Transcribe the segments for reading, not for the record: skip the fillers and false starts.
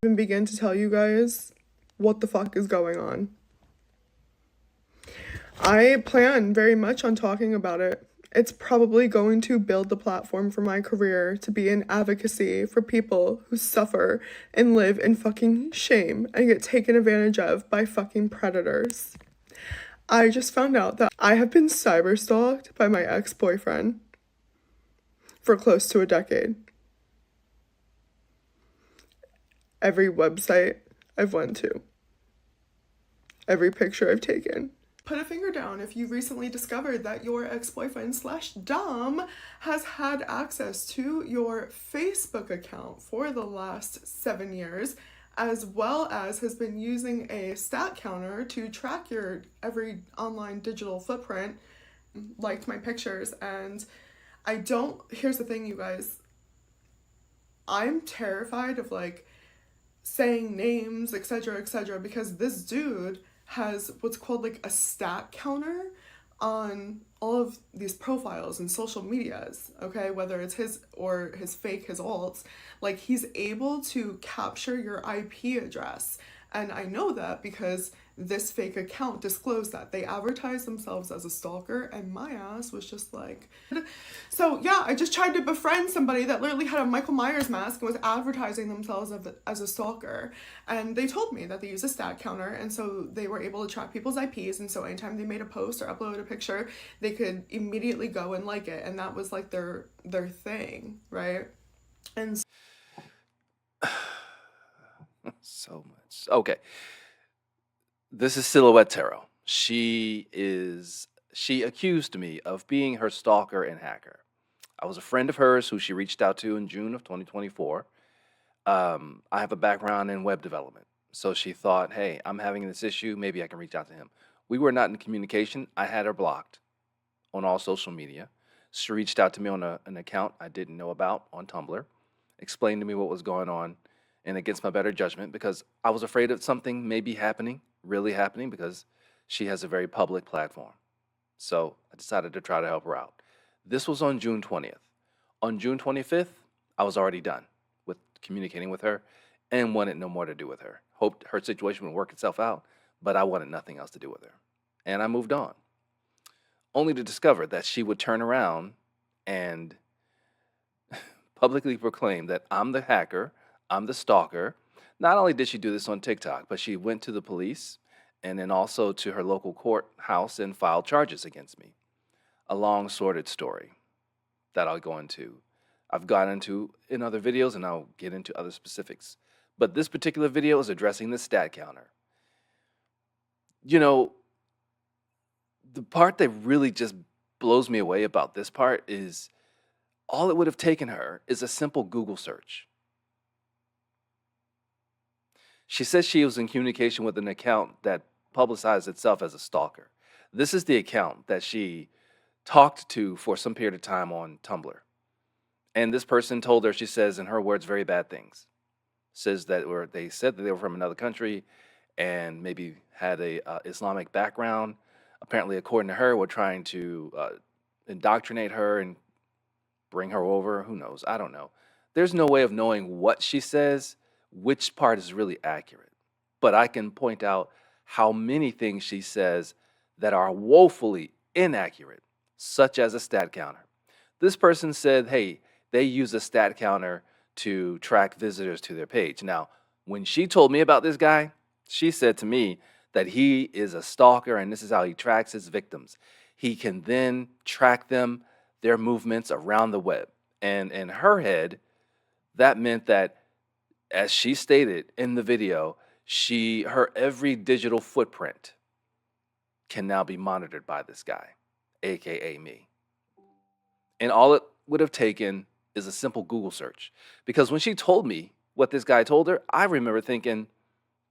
even begin to tell you guys what the fuck is going on. I plan very much on talking about it. It's probably going to build the platform for my career to be an advocacy for people who suffer and live in fucking shame and get taken advantage of by fucking predators. I just found out that I have been cyber stalked by my ex-boyfriend for close to a decade. Every website I've went to, every picture I've taken. Put a finger down if you recently discovered that your ex-boyfriend slash dom has had access to your Facebook account for the last 7 years, as well as has been using a stat counter to track your every online digital footprint, liked my pictures, and here's the thing, you guys, I'm terrified of like saying names, etc., because this dude has what's called like a stat counter on all of these profiles and social medias, okay? Whether it's his or his fake, his alts, like he's able to capture your IP address. And I know that because this fake account disclosed that. They advertised themselves as a stalker, and my ass was just like... So yeah, I just tried to befriend somebody that literally had a Michael Myers mask and was advertising themselves as a stalker. And they told me that they use a stat counter, and so they were able to track people's IPs, and so anytime they made a post or uploaded a picture, they could immediately go and like it, and that was like their thing, right? And So much. Okay. This is Silhouette Tarot. She accused me of being her stalker and hacker. I was a friend of hers who she reached out to in June of 2024. I have a background in web development. So she thought, hey, I'm having this issue. Maybe I can reach out to him. We were not in communication. I had her blocked on all social media. She reached out to me on an account I didn't know about on Tumblr, explained to me what was going on, and against my better judgment, because I was afraid of something maybe happening, really happening, because she has a very public platform. So I decided to try to help her out. This was on June 20th. On June 25th, I was already done with communicating with her and wanted no more to do with her. Hoped her situation would work itself out, but I wanted nothing else to do with her. And I moved on, only to discover that she would turn around and publicly proclaim that I'm the hacker, I'm the stalker. Not only did she do this on TikTok, but she went to the police and then also to her local courthouse and filed charges against me. A long, sordid story that I'll go into. I've gone into in other videos, and I'll get into other specifics. But this particular video is addressing the stat counter. You know, the part that really just blows me away about this part is all it would have taken her is a simple Google search. She says she was in communication with an account that publicized itself as a stalker. This is the account that she talked to for some period of time on Tumblr. And this person told her, she says, in her words, very bad things. Says that, or they said that they were from another country and maybe had a Islamic background. Apparently, according to her, were trying to indoctrinate her and bring her over. Who knows? I don't know. There's no way of knowing what she says, which part is really accurate. But I can point out how many things she says that are woefully inaccurate, such as a stat counter. This person said, hey, they use a stat counter to track visitors to their page. Now, when she told me about this guy, she said to me that he is a stalker and this is how he tracks his victims. He can then track them, their movements around the web. And in her head, that meant that, as she stated in the video, her every digital footprint can now be monitored by this guy, aka me. And all it would have taken is a simple Google search. Because when she told me what this guy told her, I remember thinking,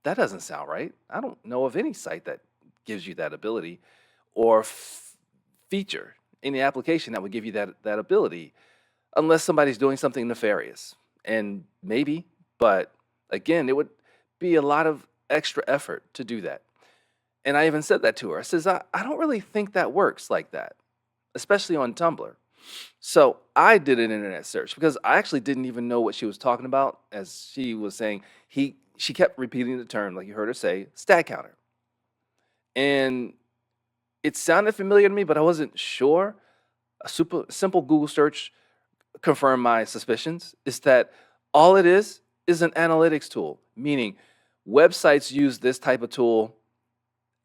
that doesn't sound right. I don't know of any site that gives you that ability or feature, any application that would give you that ability, unless somebody's doing something nefarious. And maybe, but again, it would be a lot of extra effort to do that. And I even said that to her. I says, I don't really think that works like that, especially on Tumblr. So I did an internet search because I actually didn't even know what she was talking about. As she was saying, she kept repeating the term, like you heard her say, stat counter. And it sounded familiar to me, but I wasn't sure. A super simple Google search confirmed my suspicions. Is that all it is an analytics tool, meaning websites use this type of tool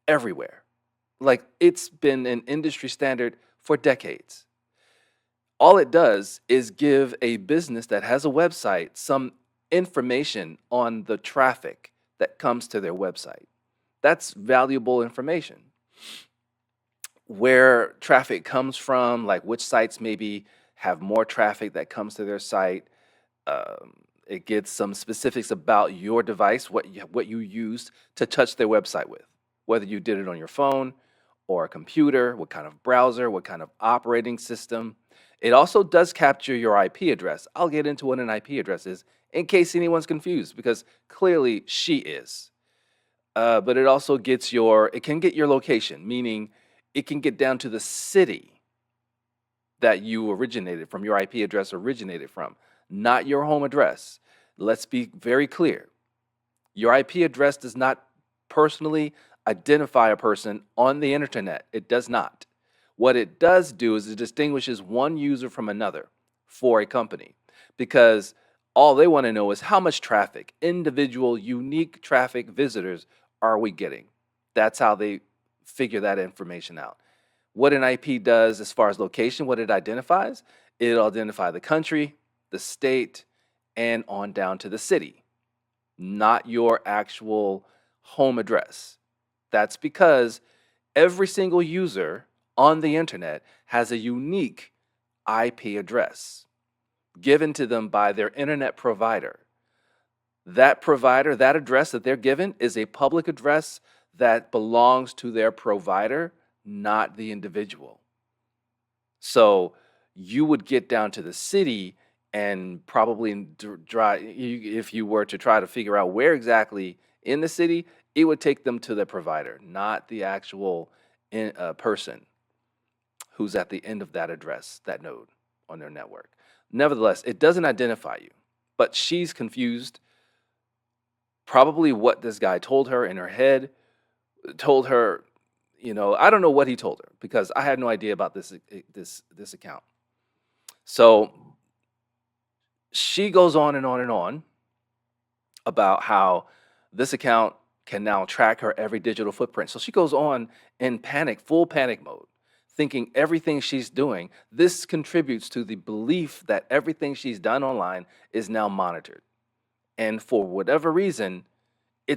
everywhere. Like it's been an industry standard for decades. All it does is give a business that has a website some information on the traffic that comes to their website. That's valuable information. Where traffic comes from, like which sites maybe have more traffic that comes to their site. It gets some specifics about your device, what you used to touch their website with, whether you did it on your phone or a computer, what kind of browser, what kind of operating system. It also does capture your IP address. I'll get into what an IP address is in case anyone's confused, because clearly she is. But it also gets it can get your location, meaning it can get down to the city that you originated from, your IP address originated from, not your home address. Let's be very clear. Your IP address does not personally identify a person on the internet. It does not. What it does do is it distinguishes one user from another for a company, because all they want to know is how much traffic, individual, unique traffic visitors are we getting? That's how they figure that information out. What an IP does as far as location, what it identifies, it'll identify the country, the state, and on down to the city, not your actual home address. That's because every single user on the internet has a unique IP address given to them by their internet provider. That provider, that address that they're given, is a public address that belongs to their provider, not the individual. So you would get down to the city and probably if you were to try to figure out where exactly in the city, it would take them to the provider, not the actual person who's at the end of that address, that node on their network. Nevertheless, it doesn't identify you, but she's confused. Probably what this guy told her in her head, told her, I don't know what he told her because I had no idea about this account. So she goes on and on and on about how this account can now track her every digital footprint. So she goes on in panic, full panic mode, thinking everything she's doing, this contributes to the belief that everything she's done online is now monitored. And for whatever reason,